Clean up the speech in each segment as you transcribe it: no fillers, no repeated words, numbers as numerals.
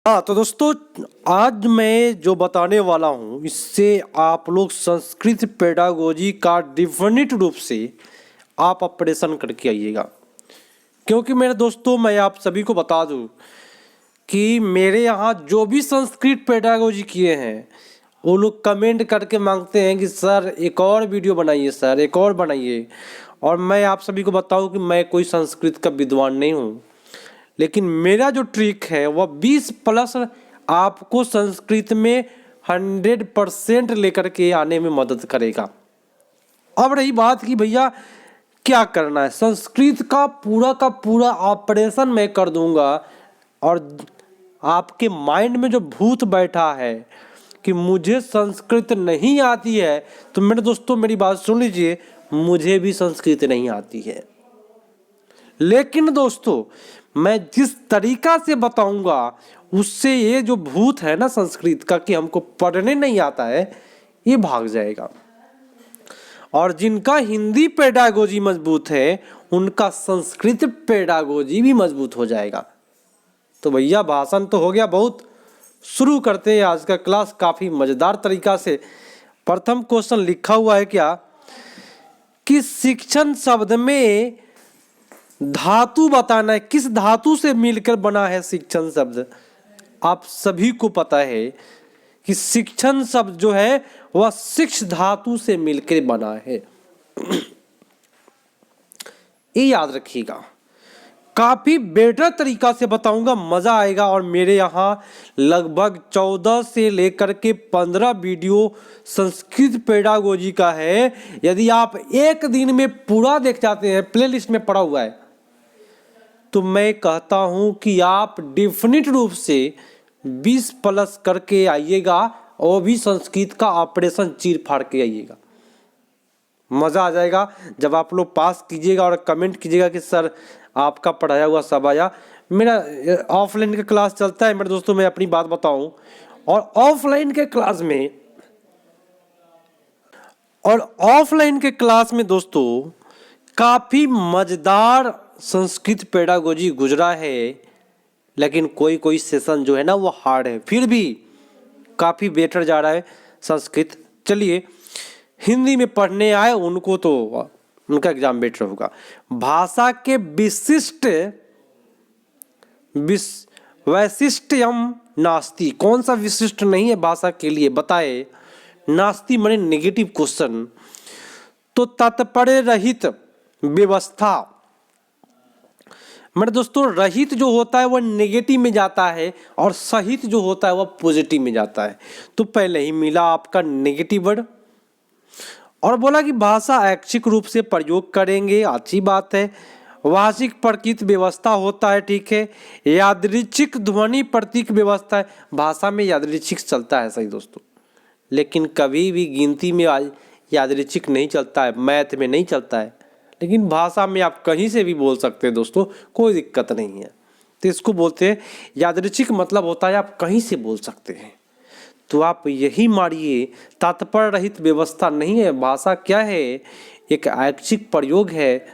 हाँ तो दोस्तों, आज मैं जो बताने वाला हूँ इससे आप लोग संस्कृत पेडागोजी का डिफिनिट रूप से आप ऑपरेशन करके आइएगा। क्योंकि मेरे दोस्तों, मैं आप सभी को बता दूँ कि मेरे यहाँ जो भी संस्कृत पेडागोजी किए हैं वो लोग कमेंट करके मांगते हैं कि सर एक और वीडियो बनाइए, सर एक और बनाइए। और मैं आप सभी को बताऊँ कि मैं कोई संस्कृत का विद्वान नहीं हूँ, लेकिन मेरा जो ट्रिक है वह 20+ आपको संस्कृत में 100% लेकर के आने में मदद करेगा। अब रही बात कि भैया क्या करना है, संस्कृत का पूरा ऑपरेशन मैं कर दूंगा। और आपके माइंड में जो भूत बैठा है कि मुझे संस्कृत नहीं आती है, तो मेरे दोस्तों मेरी बात सुन लीजिए, मुझे भी संस्कृत नहीं आती है। लेकिन दोस्तों, मैं जिस तरीका से बताऊंगा उससे ये जो भूत है ना संस्कृत का कि हमको पढ़ने नहीं आता है, ये भाग जाएगा। और जिनका हिंदी पेडागोजी मजबूत है उनका संस्कृत पेडागोजी भी मजबूत हो जाएगा। तो भैया भाषण तो हो गया बहुत, शुरू करते हैं आज का क्लास काफी मजेदार तरीका से। प्रथम क्वेश्चन लिखा हुआ है क्या कि शिक्षण शब्द में धातु बताना है, किस धातु से मिलकर बना है शिक्षण शब्द। आप सभी को पता है कि शिक्षण शब्द जो है वह शिक्ष धातु से मिलकर बना है। ये याद रखिएगा, काफी बेटर तरीका से बताऊंगा, मजा आएगा। और मेरे यहाँ लगभग 14 से लेकर के 15 वीडियो संस्कृत पेडागोजी का है। यदि आप एक दिन में पूरा देख जाते हैं, प्लेलिस्ट में पड़ा हुआ है, तो मैं कहता हूं कि आप डेफिनिट रूप से 20+ करके आइएगा और भी संस्कृत का ऑपरेशन चीर फाड़ के आइएगा। मज़ा आ जाएगा जब आप लोग पास कीजिएगा और कमेंट कीजिएगा कि सर आपका पढ़ाया हुआ सब आया। मेरा ऑफलाइन का क्लास चलता है मेरे दोस्तों, मैं अपनी बात बताऊं, और ऑफलाइन के क्लास में दोस्तों काफ़ी मज़ेदार संस्कृत पेडागोजी गुजरा है। लेकिन कोई सेशन जो है ना वो हार्ड है, फिर भी काफ़ी बेटर जा रहा है संस्कृत। चलिए, हिंदी में पढ़ने आए उनको तो उनका एग्जाम बेटर होगा। भाषा के वैशिष्ट्यम नास्ति, कौन सा विशिष्ट नहीं है भाषा के लिए बताए। नास्ति माने नेगेटिव क्वेश्चन। तो तात्पर्य रहित व्यवस्था, मेरे दोस्तों रहित जो होता है वह नेगेटिव में जाता है और सहित जो होता है वह पॉजिटिव में जाता है। तो पहले ही मिला आपका नेगेटिव वर्ड। और बोला कि भाषा ऐच्छिक रूप से प्रयोग करेंगे, अच्छी बात है। वाचिक प्रतीक व्यवस्था होता है, ठीक है। यादृच्छिक ध्वनि प्रतीक व्यवस्था है, भाषा में यादृच्छिक चलता है, सही दोस्तों। लेकिन कभी भी गिनती में यादृच्छिक नहीं चलता है, मैथ में नहीं चलता है, लेकिन भाषा में आप कहीं से भी बोल सकते हैं दोस्तों, कोई दिक्कत नहीं है। तो इसको बोलते हैं यादृच्छिक, मतलब होता है आप कहीं से बोल सकते हैं। तो आप यही मारिए, तात्पर्य रहित व्यवस्था नहीं है। भाषा क्या है, एक ऐच्छिक प्रयोग है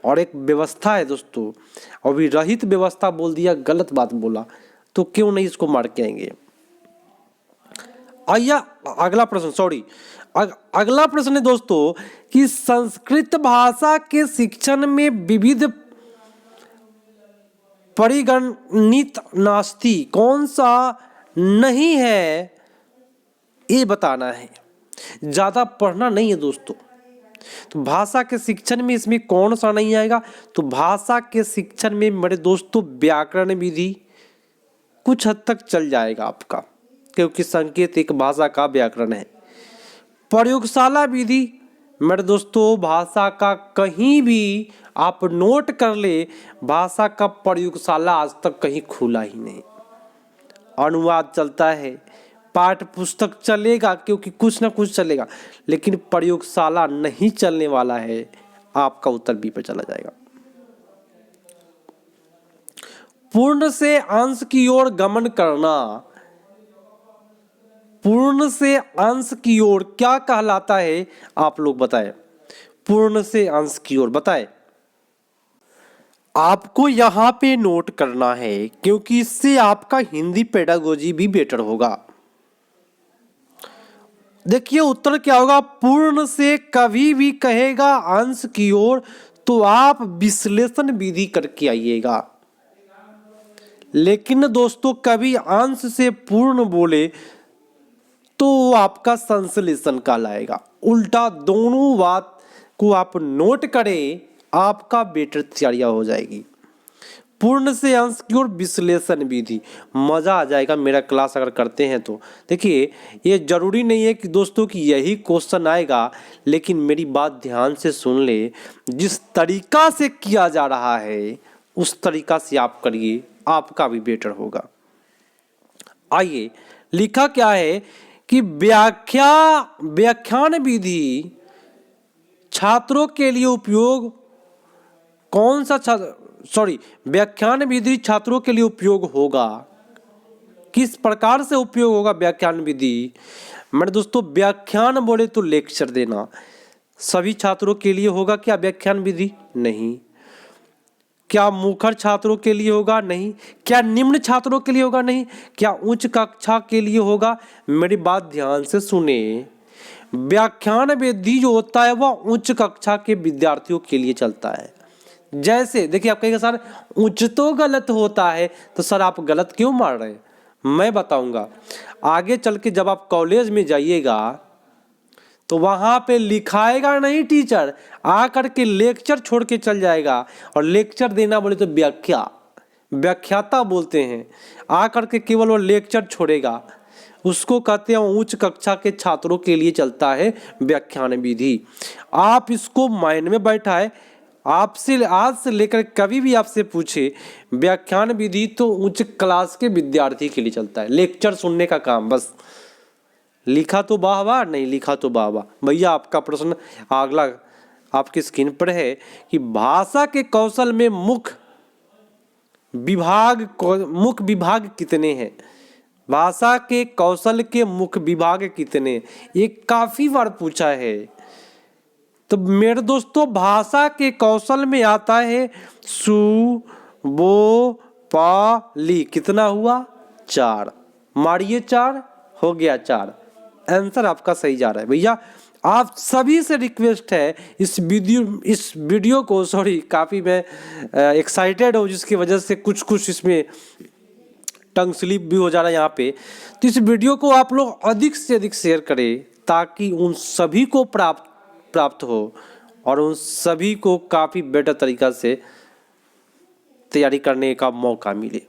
और एक व्यवस्था है दोस्तों। अभी रहित व्यवस्था बोल दिया, गलत बात बोला, तो क्यों नहीं इसको मार के आएंगे। आइया अगला प्रश्न, अगला प्रश्न है दोस्तों कि संस्कृत भाषा के शिक्षण में विविध परिगणित नास्ति, कौन सा नहीं है ये बताना है। ज्यादा पढ़ना नहीं है दोस्तों। तो भाषा के शिक्षण में इसमें कौन सा नहीं आएगा, तो भाषा के शिक्षण में मेरे दोस्तों व्याकरण विधि कुछ हद तक चल जाएगा आपका, क्योंकि संकेत एक भाषा का व्याकरण है। प्रयोगशाला विधि मेरे दोस्तों, भाषा का कहीं भी आप नोट कर ले, भाषा का प्रयोगशाला आज तक कहीं खुला ही नहीं। अनुवाद चलता है, पाठ्य पुस्तक चलेगा क्योंकि कुछ ना कुछ चलेगा, लेकिन प्रयोगशाला नहीं चलने वाला है। आपका उत्तर बी पे चला जाएगा। पूर्ण से अंश की ओर गमन करना, पूर्ण से अंश की ओर क्या कहलाता है, आप लोग बताएं। पूर्ण से अंश की ओर बताएं। आपको यहाँ पे नोट करना है, क्योंकि इससे आपका हिंदी पेडागोजी भी बेटर होगा। देखिए उत्तर क्या होगा, पूर्ण से कभी भी कहेगा अंश की ओर तो आप विश्लेषण विधि करके आइएगा, लेकिन दोस्तों कभी अंश से पूर्ण बोले तो आपका संश्लेषण कहलाएगा। उल्टा दोनों बात को आप नोट करें, आपका बेटर तैयारी हो जाएगी। पूर्ण से अंश की ओर विश्लेषण विधि, मजा आ जाएगा मेरा क्लास अगर करते हैं तो। देखिए ये जरूरी नहीं है कि दोस्तों कि यही क्वेश्चन आएगा, लेकिन मेरी बात ध्यान से सुन ले, जिस तरीका से किया जा रहा है उस तरीका से आप करिए, आपका भी बेटर होगा। आइए लिखा क्या है कि व्याख्यान विधि छात्रों के लिए उपयोग कौन सा व्याख्यान विधि छात्रों के लिए उपयोग होगा। किस प्रकार से उपयोग होगा व्याख्यान विधि? मैंने दोस्तों व्याख्यान बोले तो लेक्चर देना, सभी छात्रों के लिए होगा क्या व्याख्यान विधि? नहीं। क्या मुखर छात्रों के लिए होगा? नहीं। क्या निम्न छात्रों के लिए होगा? नहीं। क्या उच्च कक्षा के लिए होगा? मेरी बात ध्यान से सुने, व्याख्यान विधि जो होता है वह उच्च कक्षा के विद्यार्थियों के लिए चलता है। जैसे देखिए आप कहेंगे सर उच्च तो गलत होता है, तो सर आप गलत क्यों मार रहे हैं? मैं बताऊंगा। आगे चल के जब आप कॉलेज में जाइएगा तो वहां पे लिखाएगा नहीं टीचर, आकर के लेक्चर छोड़ के चल जाएगा। और लेक्चर देना बोले तो व्याख्याता बोलते हैं, आकर के केवल वो लेक्चर छोड़ेगा, उसको कहते हैं उच्च कक्षा के छात्रों के लिए चलता है व्याख्यान विधि। आप इसको माइंड में बैठाए, आपसे आज से लेकर कभी भी आपसे पूछे व्याख्यान विधि तो उच्च क्लास के विद्यार्थी के लिए चलता है, लेक्चर सुनने का काम बस। लिखा तो वाह वाह, नहीं लिखा तो वाह वाह। भैया आपका प्रश्न अगला आपकी स्क्रीन पर है कि भाषा के कौशल में मुख्य विभाग कितने हैं? भाषा के कौशल के मुख्य विभाग कितने? ये काफी बार पूछा है। तो मेरे दोस्तों भाषा के कौशल में आता है सु बो पा ली। कितना हुआ? 4। मारिए 4, हो गया 4। आंसर आपका सही जा रहा है। भैया आप सभी से रिक्वेस्ट है, इस वीडियो को काफ़ी मैं एक्साइटेड हूँ, जिसकी वजह से कुछ इसमें टंग स्लिप भी हो जा रहा है यहाँ पे। तो इस वीडियो को आप लोग अधिक से अधिक शेयर करें, ताकि उन सभी को प्राप्त हो और उन सभी को काफ़ी बेटर तरीका से तैयारी करने का मौका मिले।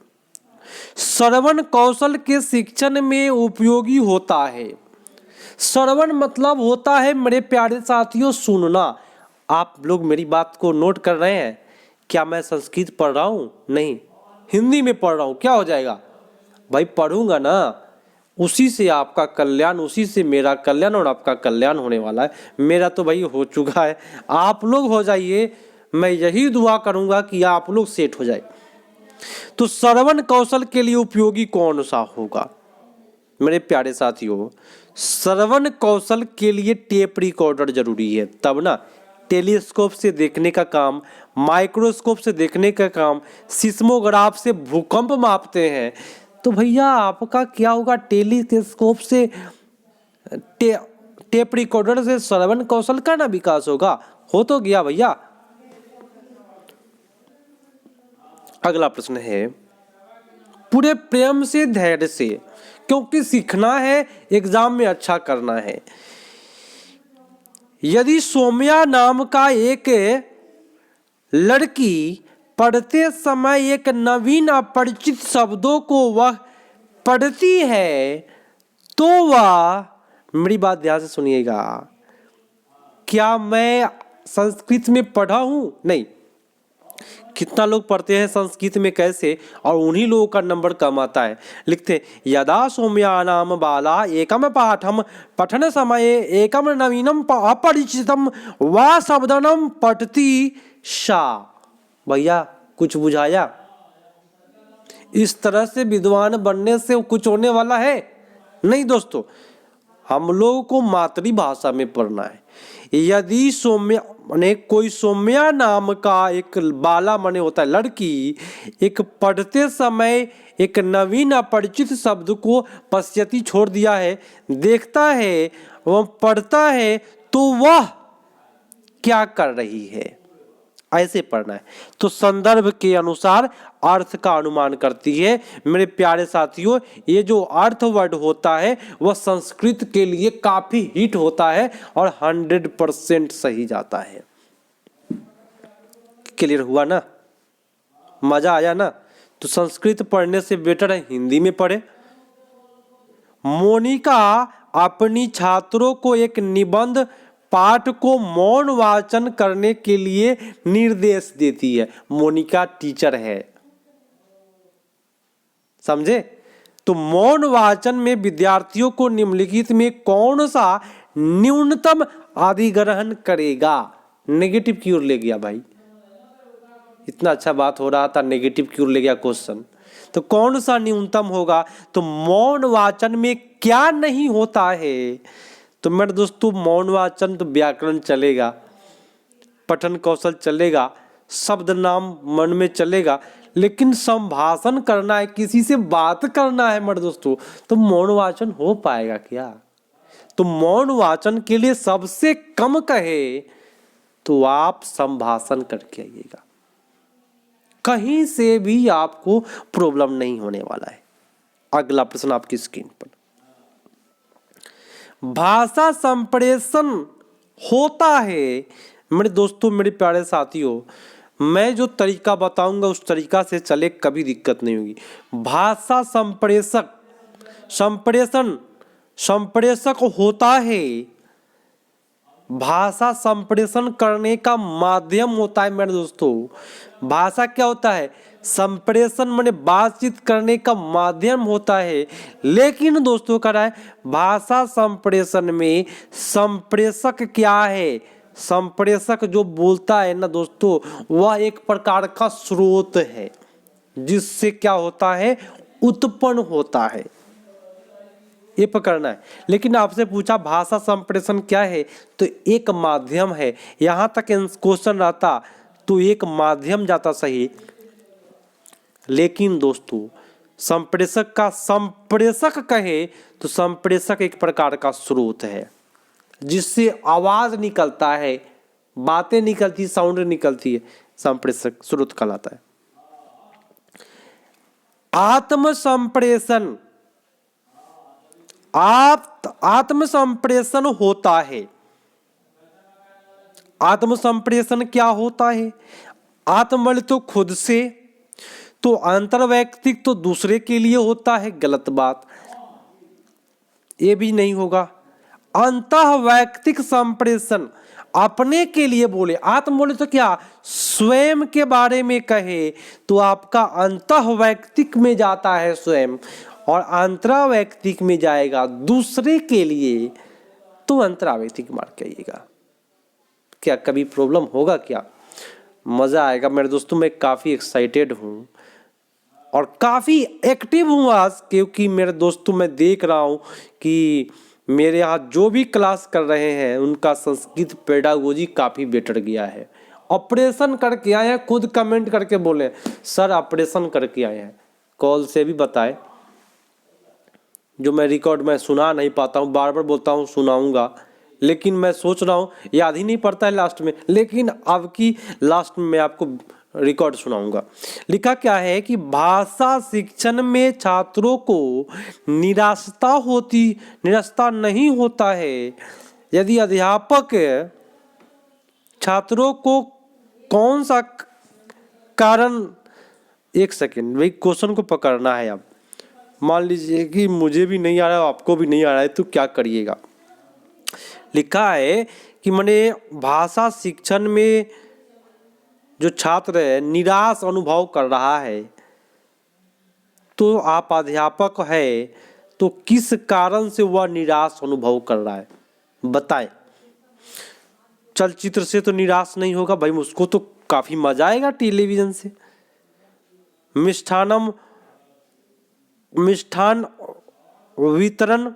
श्रवण कौशल के शिक्षण में उपयोगी होता है। श्रवण मतलब होता है मेरे प्यारे साथियों सुनना। आप लोग मेरी बात को नोट कर रहे हैं? क्या मैं संस्कृत पढ़ रहा हूँ? नहीं, हिंदी में पढ़ रहा हूँ। क्या हो जाएगा भाई? पढ़ूंगा ना, उसी से आपका कल्याण, उसी से मेरा कल्याण और आपका कल्याण होने वाला है। मेरा तो भाई हो चुका है, आप लोग हो जाइए। मैं यही दुआ करूंगा कि आप लोग सेट हो जाए। तो श्रवण कौशल के लिए उपयोगी कौन सा होगा मेरे प्यारे साथियों? श्रवण कौशल के लिए टेप रिकॉर्डर जरूरी है, तब ना। टेलीस्कोप से देखने का काम, माइक्रोस्कोप से देखने का काम, सिस्मोग्राफ से भूकंप मापते हैं। तो भैया आपका क्या होगा? टेलीस्कोप से टेप रिकॉर्डर से श्रवण कौशल का ना विकास होगा। हो तो गया भैया। अगला प्रश्न है, पूरे प्रेम से धैर्य से, क्योंकि सीखना है, एग्जाम में अच्छा करना है। यदि सौम्या नाम का एक लड़की पढ़ते समय एक नवीन अपरिचित शब्दों को वह पढ़ती है, तो वह, मेरी बात ध्यान से सुनिएगा, क्या मैं संस्कृत में पढ़ा हूं? नहीं। कितना लोग पढ़ते हैं संस्कृत में कैसे, और उन्हीं लोगों का नंबर कम आता है। लिखते यदा सौम्या नाम बाला एकम पाठम पठन समय एकम नवीनम अपरिचितम वा शब्दनम पठती सा। भैया कुछ बुझाया? इस तरह से विद्वान बनने से कुछ होने वाला है? नहीं दोस्तों। हम लोगों को मातृभाषा में पढ़ना है। यदि सौम्या माने कोई सौम्या नाम का एक बाला माने होता है लड़की, एक पढ़ते समय एक नवीन अपरिचित शब्द को पश्यति छोड़ दिया है, देखता है, वह पढ़ता है, तो वह क्या कर रही है, ऐसे पढ़ना है। तो संदर्भ के अनुसार अर्थ का अनुमान करती है। मेरे प्यारे साथियों, ये जो अर्थ वर्ड होता है वह संस्कृत के लिए काफी हिट होता है और 100% सही जाता है। क्लियर हुआ ना, मजा आया ना? तो संस्कृत पढ़ने से बेटर है हिंदी में पढ़े। मोनिका अपनी छात्रों को एक निबंध पाठ को मौन वाचन करने के लिए निर्देश देती है। मोनिका टीचर है, समझे? तो मौन वाचन में विद्यार्थियों को निम्नलिखित में कौन सा न्यूनतम अधिग्रहण करेगा? नेगेटिव की ओर ले गया भाई, इतना अच्छा बात हो रहा था, नेगेटिव की ओर ले गया क्वेश्चन। तो कौन सा न्यूनतम होगा? तो मौन वाचन में क्या नहीं होता है? तो मेरे दोस्तों, मौन वाचन तो व्याकरण चलेगा, पठन कौशल चलेगा, शब्द नाम मन में चलेगा, लेकिन संभाषण करना है, किसी से बात करना है मेरे दोस्तों, तो मौन वाचन हो पाएगा क्या? तो मौन वाचन के लिए सबसे कम कहे तो आप संभाषण करके आइएगा, कहीं से भी आपको प्रॉब्लम नहीं होने वाला है। अगला प्रश्न आपकी स्क्रीन पर, भाषा संप्रेषण होता है। मेरे दोस्तों, मेरे प्यारे साथियों, मैं जो तरीका बताऊंगा उस तरीका से चले, कभी दिक्कत नहीं होगी। भाषा संप्रेषक होता है। भाषा संप्रेषण करने का माध्यम होता है मेरे दोस्तों। भाषा क्या होता है? संप्रेषण माने बातचीत करने का माध्यम होता है। लेकिन दोस्तों कह रहा है भाषा संप्रेषण में संप्रेषक क्या है? संप्रेषक जो बोलता है ना दोस्तों, वह एक प्रकार का स्रोत है जिससे क्या होता है? उत्पन्न होता है। ये पकड़ना है। लेकिन आपसे पूछा भाषा संप्रेषण क्या है, तो एक माध्यम है। यहां तक क्वेश्चन रहता तो एक माध्यम जाता सही, लेकिन दोस्तों संप्रेषक का संप्रेषक कहे तो संप्रेषक एक प्रकार का स्रोत है जिससे आवाज निकलता है, बातें निकलती, साउंड निकलती है, संप्रेषक स्रोत कहलाता है। आत्म संप्रेषण, आत्म संप्रेषण होता है। आत्म संप्रेषण क्या होता है? आत्म तो खुद से, तो अंतर्वैयक्तिक तो दूसरे के लिए होता है, गलत बात, ये भी नहीं होगा। अंतःवैयक्तिक संप्रेषण अपने के लिए बोले, आत्म बोले तो क्या स्वयं के बारे में कहे तो आपका अंतःवैयक्तिक में जाता है स्वयं, और अंतरावैयक्तिक में जाएगा दूसरे के लिए, तो अंतरावैयक्तिक मार के आइएगा। क्या कभी प्रॉब्लम होगा क्या? मजा आएगा मेरे दोस्तों। मैं काफी एक्साइटेड हूँ और काफी एक्टिव हूँ आज, क्योंकि मेरे दोस्तों मैं देख रहा हूँ कि मेरे यहाँ जो भी क्लास कर रहे हैं उनका संस्कृत पेडागोजी काफी बेटर गया है। ऑपरेशन करके आए हैं, खुद कमेंट करके बोले सर ऑपरेशन करके आए हैं, कॉल से भी बताए। जो मैं रिकॉर्ड में सुना नहीं पाता हूँ, बार बार बोलता हूँ सुनाऊंगा, लेकिन मैं सोच रहा हूँ याद ही नहीं पड़ता है लास्ट में, लेकिन अब की लास्ट में मैं आपको रिकॉर्ड सुनाऊंगा। लिखा क्या है कि भाषा शिक्षण में छात्रों को निराशता नहीं होता है यदि अध्यापक छात्रों को कौन सा कारण, एक सेकेंड भाई क्वेश्चन को पकड़ना है। अब मान लीजिए कि मुझे भी नहीं आ रहा है, आपको भी नहीं आ रहा है, तो क्या करिएगा? लिखा है कि माने भाषा शिक्षण में जो छात्र है निराश अनुभव कर रहा है, तो आप अध्यापक है तो किस कारण से वह निराश अनुभव कर रहा है बताएं। चलचित्र से तो निराश नहीं होगा भाई, उसको तो काफी मजा आएगा टेलीविजन से। मिष्ठान वितरण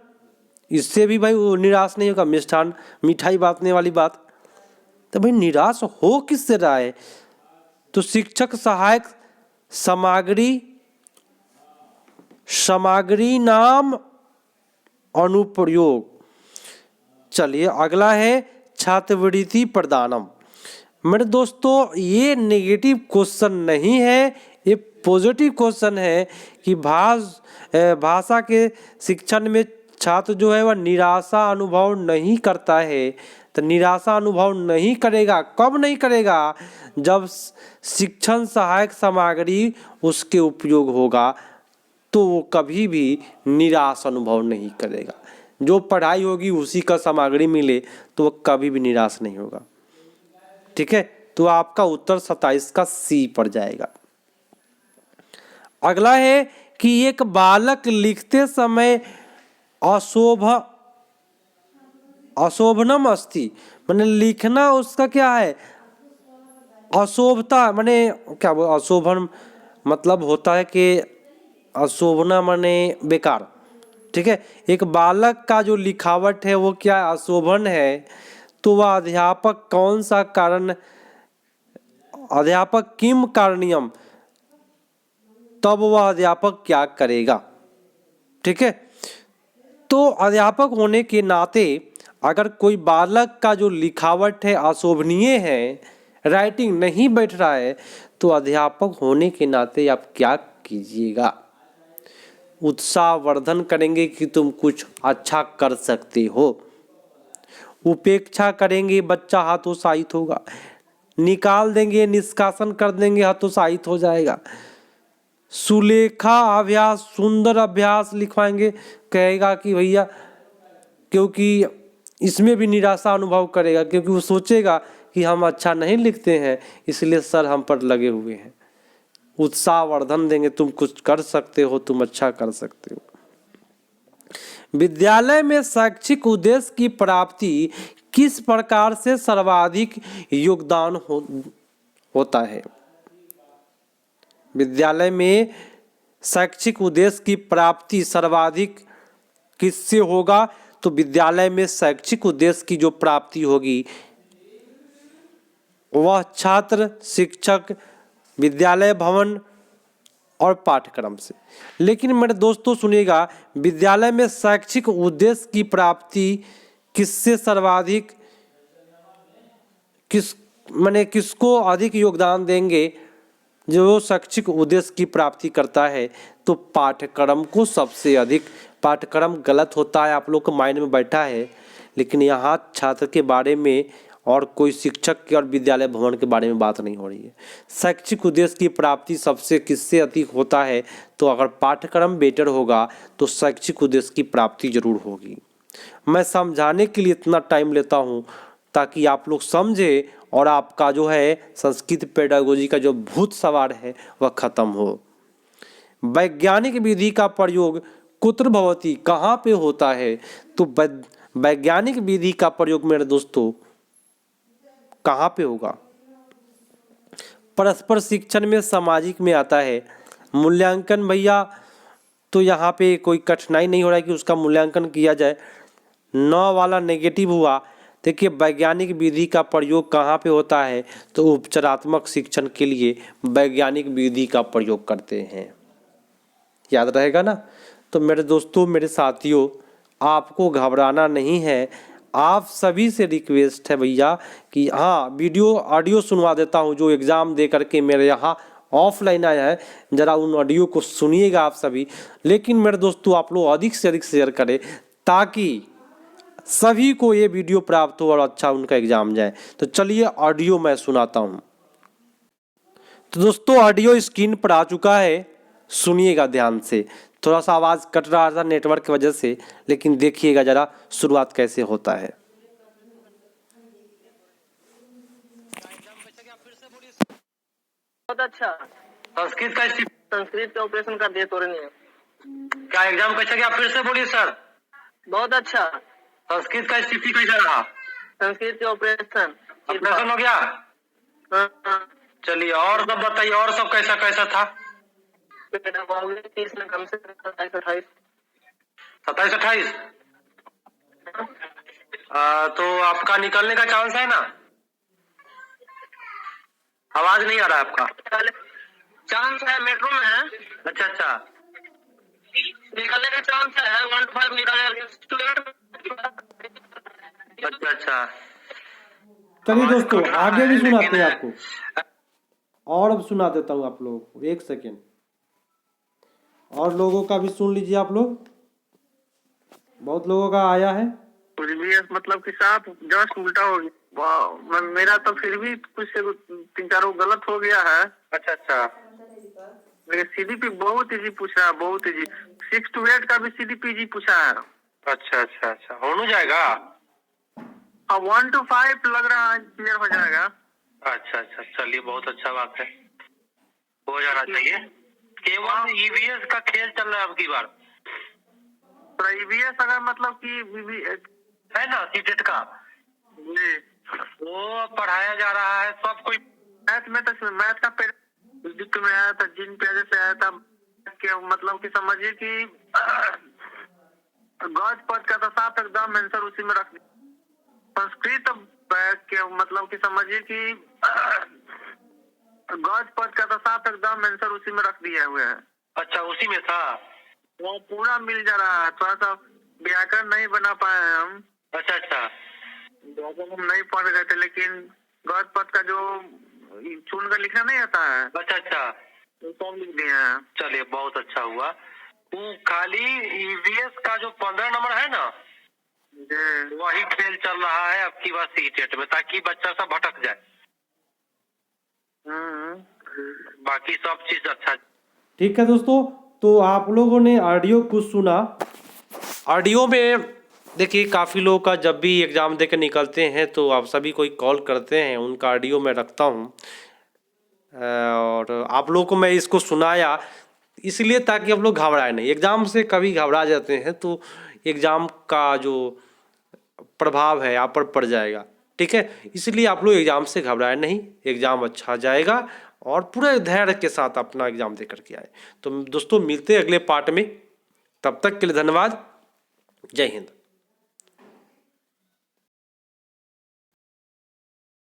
इससे भी भाई वो निराश नहीं होगा। मिष्ठान मिठाई बांटने वाली बात, तो भाई निराश हो किससे रहा है? तो शिक्षक सहायक सामग्री सामग्री नाम अनुप्रयोग। चलिए अगला है छात्रवृत्ति प्रदानम। मेरे दोस्तों ये नेगेटिव क्वेश्चन नहीं है, ये पॉजिटिव क्वेश्चन है कि भाषा के शिक्षण में छात्र जो है वह निराशा अनुभव नहीं करता है। तो निराशा अनुभव नहीं करेगा, कब नहीं करेगा? जब शिक्षण सहायक सामग्री उसके उपयोग होगा तो वो कभी भी निराश अनुभव नहीं करेगा। जो पढ़ाई होगी उसी का सामग्री मिले तो वो कभी भी निराश नहीं होगा। ठीक है, तो आपका उत्तर 27 का सी पड़ जाएगा। अगला है कि एक बालक लिखते समय अशोभनम अस्ति, माने लिखना उसका क्या है? अशोभता, माने क्या बोल, अशोभन मतलब होता है कि अशोभना माने बेकार। ठीक है, एक बालक का जो लिखावट है वो क्या अशोभन है, तो वह अध्यापक कौन सा कारण, अध्यापक किम कारणीयम, तब वह अध्यापक क्या करेगा? ठीक है, तो अध्यापक होने के नाते अगर कोई बालक का जो लिखावट है अशोभनीय है, राइटिंग नहीं बैठ रहा है, तो अध्यापक होने के नाते आप क्या कीजिएगा? उत्साहवर्धन करेंगे कि तुम कुछ अच्छा कर सकते हो। उपेक्षा करेंगे बच्चा हतोत्साहित होगा। निकाल देंगे, निष्कासन कर देंगे, हतोत्साहित हो जाएगा। सुलेखा अभ्यास, सुंदर अभ्यास लिखवाएंगे, कहेगा कि भैया, क्योंकि इसमें भी निराशा अनुभव करेगा, क्योंकि वो सोचेगा कि हम अच्छा नहीं लिखते हैं इसलिए सर हम पर लगे हुए हैं। उत्साहवर्धन देंगे, तुम कुछ कर सकते हो, तुम अच्छा कर सकते हो। विद्यालय में शैक्षिक उद्देश्य की प्राप्ति किस प्रकार से सर्वाधिक योगदान होता है? विद्यालय में शैक्षिक उद्देश्य की प्राप्ति सर्वाधिक किससे होगा? तो विद्यालय में शैक्षिक उद्देश्य की जो प्राप्ति होगी वह छात्र, शिक्षक, विद्यालय भवन और पाठ्यक्रम से। लेकिन मेरे दोस्तों सुनिएगा, विद्यालय में शैक्षिक उद्देश्य की प्राप्ति किससे सर्वाधिक, किसको अधिक योगदान देंगे? जो शैक्षिक उद्देश्य की प्राप्ति करता है तो पाठ्यक्रम को सबसे अधिक। पाठ्यक्रम गलत होता है, आप लोग के माइंड में बैठा है, लेकिन यहाँ छात्र के बारे में और कोई शिक्षक के और विद्यालय भवन के बारे में बात नहीं हो रही है। शैक्षिक उद्देश्य की प्राप्ति सबसे किससे अधिक होता है? तो अगर पाठ्यक्रम बेटर होगा तो शैक्षिक उद्देश्य की प्राप्ति जरूर होगी। मैं समझाने के लिए इतना टाइम लेता हूँ ताकि आप लोग समझे और आपका जो है संस्कृत पेडागोजी का जो भूत सवार है वह खत्म हो। वैज्ञानिक विधि का प्रयोग कुत्र भवति, कहाँ पे होता है? तो वैज्ञानिक विधि का प्रयोग मेरे दोस्तों कहाँ पे होगा? परस्पर शिक्षण में, सामाजिक में आता है। मूल्यांकन भैया, तो यहाँ पे कोई कठिनाई नहीं हो रहा है कि उसका मूल्यांकन किया जाए। 9 वाला नेगेटिव हुआ। देखिए वैज्ञानिक विधि का प्रयोग कहाँ पे होता है? तो उपचारात्मक शिक्षण के लिए वैज्ञानिक विधि का प्रयोग करते हैं। याद रहेगा ना? तो मेरे दोस्तों, मेरे साथियों, आपको घबराना नहीं है। आप सभी से रिक्वेस्ट है भैया कि हाँ, वीडियो ऑडियो सुनवा देता हूँ जो एग्ज़ाम दे करके मेरे यहाँ ऑफलाइन आया है, ज़रा उन ऑडियो को सुनिएगा आप सभी। लेकिन मेरे दोस्तों, आप लोग अधिक से अधिक शेयर करें ताकि सभी को ये वीडियो प्राप्त हो और अच्छा उनका एग्जाम जाए। तो चलिए ऑडियो मैं सुनाता हूँ। तो दोस्तों ऑडियो स्क्रीन पर आ चुका है, सुनिएगा ध्यान से। थोड़ा सा आवाज़ कट रहा था नेटवर्क की वजह से, लेकिन देखिएगा जरा शुरुआत कैसे होता है। बहुत अच्छा। संस्कृत का संस्कृत का ऑपरेशन कर दिया तोरे ने। क्या एग्जाम कैसा गया? फिर से बोलिए सर। बहुत अच्छा। संस्कृत का स्थिति कैसा रहा? संस्कृत के ऑपरेशन हो गया? हाँ। चलिए और सब बताइए, और सब कैसा कैसा था? 30 में कम से कम 27-28। 27-28 तो आपका निकलने का चांस है ना? आवाज नहीं आ रहा है आपका। चांस है, मेट्रो में है, अच्छा अच्छा निकलने का चांस है, 1 to 5 निकलेगा। अच्छा अच्छा। चलिए हमारे दोस्तों, को रहा आगे भी है, सुनाते हैं लेकिन आपको। और अब सुना देता हूँ आप लोगों को, एक सेकेंड। और लोगों का भी सुन लीजिए आप लोग, बहुत लोगों का आया है। प्रीवियस मतलब कि साफ जस्ट उल्टा हो गया। मेरा तो फिर भी कुछ 3-4 गलत हो गया है। अच्छा अच्छा लेकिन सीडीपी बहुत इजी पूछ रहा है, बहुत इजी। 6 to 8 का भी सीडीपी इजी पूछा है। अच्छा अच्छा अच्छा, हो जाएगा। हाँ, 1 to 5 लग रहा है क्लियर हो जाएगा। अच्छा अच्छा, चलिए बहुत अच्छा बात है, हो जाना चाहिए। केवल ईवीएस का खेल चल रहा है अब की बार। ईवीएस अगर मतलब कि है ना, सीटेट का जी, वो पढ़ाया जा रहा है सब कोई। मैथ में तो मैथ का फिजिक्स में आया था, जिन पेज से आया था कि मतलब कि समझिए कि गौज पद का तो 7 एकदम आंसर उसी में रख दिया। संस्कृत के मतलब कि समझिए कि गौज पद का तो 7 एकदम आंसर उसी में रख दिए हुए हैं। अच्छा, उसी में था। वो पूरा मिल जा रहा है, थोड़ा सा व्याकरण नहीं बना पाए हैं हम। अच्छा अच्छा हम नहीं पढ़ रहे थे, लेकिन गौज पद का जो चुन कर लिखना नहीं आता है, अच्छा अच्छा, वो सब लिख दिए हैं। चलिए बहुत अच्छा हुआ। वो खाली ईवीएस का जो 15 नंबर है ना, जी, वही खेल चल रहा है अब की बार सीटेट में, ताकि बच्चा सब भटक जाए। बाकी सब चीज अच्छा। ठीक है दोस्तों, तो आप लोगों ने ऑडियो कुछ सुना। ऑडियो में देखिए, काफ़ी लोगों का जब भी एग्ज़ाम देकर निकलते हैं तो आप सभी कोई कॉल करते हैं, उनका ऑडियो मैं रखता हूँ। और आप लोगों को मैं इसको सुनाया इसलिए ताकि आप लोग घबराए नहीं। एग्ज़ाम से कभी घबरा जाते हैं तो एग्ज़ाम का जो प्रभाव है आप पर पड़ जाएगा। ठीक है, इसलिए आप लोग एग्ज़ाम से घबराए नहीं, एग्ज़ाम अच्छा जाएगा और पूरे धैर्य के साथ अपना एग्ज़ाम दे करके आए। तो दोस्तों, मिलते हैं अगले पार्ट में, तब तक के लिए धन्यवाद। जय हिंद।